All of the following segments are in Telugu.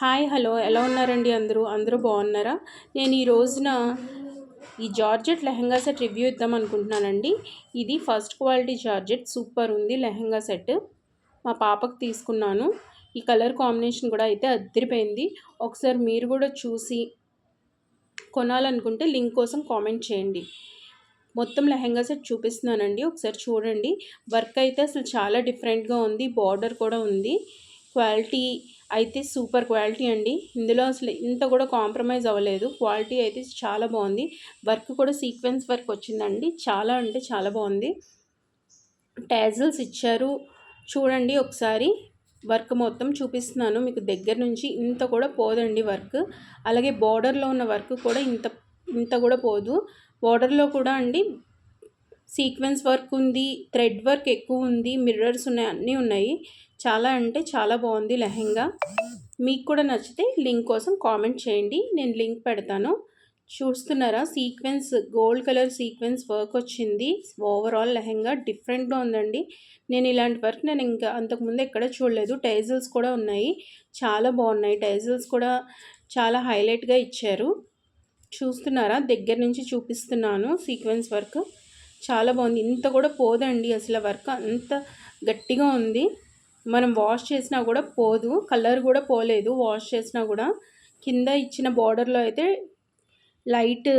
హాయ్ హలో ఎలా ఉన్నారండి అందరూ బాగున్నారా? నేను ఈ రోజున ఈ జార్జెట్ లెహంగా సెట్ రివ్యూ ఇద్దాం అనుకుంటున్నానండి. ఇది ఫస్ట్ క్వాలిటీ జార్జెట్ సూపర్ ఉంది లెహంగా సెట్. మా పాపకు తీసుకున్నాను. ఈ కలర్ కాంబినేషన్ కూడా అయితే అదిరిపోయింది. ఒకసారి మీరు కూడా చూసి కొనాలనుకుంటే లింక్ కోసం కామెంట్ చేయండి. మొత్తం లెహంగా సెట్ చూపిస్తున్నానండి, ఒకసారి చూడండి. వర్క్ అయితే అసలు చాలా డిఫరెంట్గా ఉంది, బార్డర్ కూడా ఉంది. క్వాలిటీ అయితే సూపర్ క్వాలిటీ అండి. ఇందులో అసలు ఇంత కూడా కాంప్రమైజ్ అవ్వలేదు. క్వాలిటీ అయితే చాలా బాగుంది. వర్క్ కూడా సీక్వెన్స్ వర్క్ వచ్చిందండి, చాలా అంటే చాలా బాగుంది. టాజిల్స్ ఇచ్చారు చూడండి ఒకసారి. వర్క్ మొత్తం చూపిస్తున్నాను మీకు దగ్గర నుంచి. ఇంత కూడా పోదండి వర్క్. అలాగే బార్డర్లో ఉన్న వర్క్ కూడా ఇంత కూడా పోదు. బార్డర్లో కూడా అండి సీక్వెన్స్ వర్క్ ఉంది, థ్రెడ్ వర్క్ ఎక్కువ ఉంది, మిర్రర్స్ ఉన్నాయి, అన్నీ ఉన్నాయి. చాలా అంటే చాలా బాగుంది లెహంగా. మీకు కూడా నచ్చితే లింక్ కోసం కామెంట్ చేయండి, నేను లింక్ పెడతాను. చూస్తున్నారా, sequence gold colour sequence work వచ్చింది. ఓవరాల్ లెహంగా డిఫరెంట్గా ఉందండి. నేను ఇలాంటి వర్క్ ఇంకా అంతకుముందు ఎక్కడ చూడలేదు. టైజిల్స్ కూడా ఉన్నాయి, చాలా బాగున్నాయి. టైజిల్స్ కూడా చాలా హైలైట్గా ఇచ్చారు. చూస్తున్నారా, దగ్గర నుంచి చూపిస్తున్నాను. సీక్వెన్స్ వర్క్ చాలా బాగుంది. ఇంత కూడా పోదండి అసలు. వర్క్ అంత గట్టిగా ఉంది. మనం వాష్ చేసినా కూడా పోదు. కలర్ కూడా పోలేదు వాష్ చేసినా కూడా. కింద ఇచ్చిన బార్డర్లో అయితే light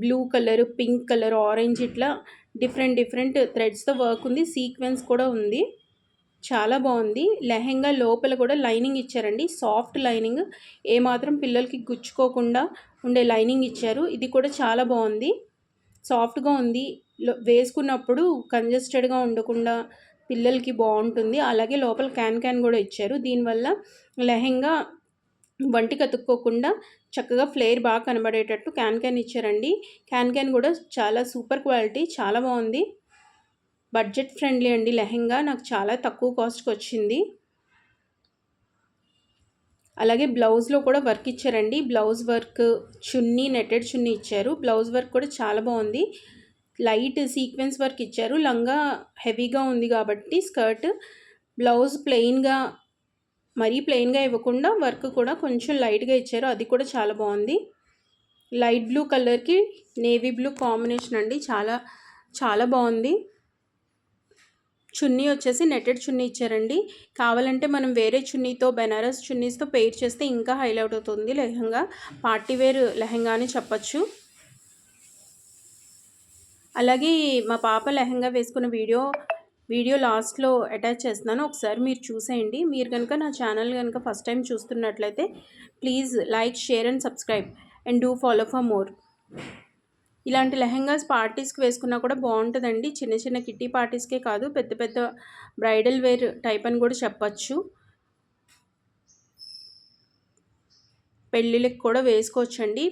blue colour, pink colour, orange ఇట్లా డిఫరెంట్ థ్రెడ్స్తో వర్క్ ఉంది. సీక్వెన్స్ కూడా ఉంది, చాలా బాగుంది. లెహంగా లోపల కూడా లైనింగ్ ఇచ్చారండి, సాఫ్ట్ లైనింగ్. ఏమాత్రం పిల్లలకి గుచ్చుకోకుండా ఉండే లైనింగ్ ఇచ్చారు. ఇది కూడా చాలా బాగుంది, సాఫ్ట్గా ఉంది. వేసుకున్నప్పుడు కంజెస్టెడ్గా ఉండకుండా పిల్లలకి బాగుంటుంది. అలాగే లోపల క్యాన్ కూడా ఇచ్చారు. దీనివల్ల లెహంగా వంటికి అతుక్కోకుండా చక్కగా ఫ్లేర్ బాగా కనబడేటట్టు క్యాన్ ఇచ్చారండి. క్యాన్ కూడా చాలా సూపర్ క్వాలిటీ, చాలా బాగుంది. బడ్జెట్ ఫ్రెండ్లీ అండి లెహంగా. నాకు చాలా తక్కువ కాస్ట్కి వచ్చింది. అలాగే బ్లౌజ్లో కూడా వర్క్ ఇచ్చారండి. బ్లౌజ్ వర్క్, చున్నీ, నెట్టెడ్ చున్నీ ఇచ్చారు. బ్లౌజ్ వర్క్ కూడా చాలా బాగుంది. లైట్ సీక్వెన్స్ వర్క్ ఇచ్చారు. లంగా హెవీగా ఉంది కాబట్టి స్కర్ట్. బ్లౌజ్ ప్లెయిన్గా, మరీ ప్లెయిన్గా ఇవ్వకుండా వర్క్ కూడా కొంచెం లైట్గా ఇచ్చారు. అది కూడా చాలా బాగుంది. లైట్ బ్లూ కలర్కి నేవీ బ్లూ కాంబినేషన్ అండి, చాలా చాలా బాగుంది. చున్నీ వచ్చేసి నెట్టెడ్ చున్నీ ఇచ్చారండి. కావాలంటే మనం వేరే చున్నీతో, బెనారస్ చున్నీస్తో పెయిర్ చేస్తే ఇంకా హైలైట్ అవుతుంది లెహంగా. పార్టీవేర్ లెహంగా అని చెప్పచ్చు. అలాగే మా పాప లెహంగా వేసుకున్న వీడియో లాస్ట్లో అటాచ్ చేస్తున్నాను, ఒకసారి మీరు చూసేయండి. మీరు కనుక నా ఛానల్ కనుక ఫస్ట్ టైం చూస్తున్నట్లయితే please like, share and subscribe and do follow for more. ఇలాంటి లెహంగాస్ పార్టీస్కి వేసుకున్నా కూడా బాగుంటుందండి. చిన్న చిన్న కిట్టి పార్టీస్కే కాదు, పెద్ద పెద్ద బ్రైడల్ వేర్ టైప్ అని కూడా చెప్పచ్చు. పెళ్ళిళ్ళకి కూడా వేసుకోవచ్చండి.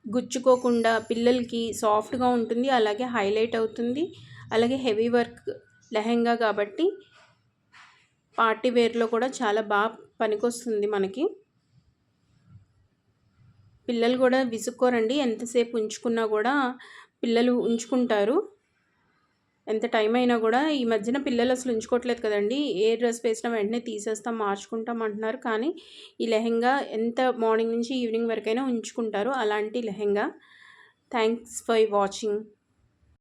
గుచ్చుకోకుండా పిల్లలకి సాఫ్ట్గా ఉంటుంది, అలాగే హైలైట్ అవుతుంది. అలాగే హెవీ వర్క్ లెహంగా కాబట్టి పార్టీ వేర్లో కూడా చాలా బాగా పనికొస్తుంది మనకి. పిల్లలు కూడా విసుక్కోరండి, ఎంతసేపు ఉంచుకున్నా కూడా పిల్లలు ఉంచుకుంటారు. ఎంత టైం అయినా కూడా. ఈ మధ్యన పిల్లలు అసలు ఉంచుకోవట్లేదు కదండి. ఏ డ్రెస్ వేసినా వెంటనే తీసేస్తాం, మార్చుకుంటాం అంటున్నారు. కానీ ఈ లెహంగా ఎంత మార్నింగ్ నుంచి ఈవినింగ్ వరకైనా ఉంచుకుంటారు, అలాంటి లెహంగా. Thanks for watching.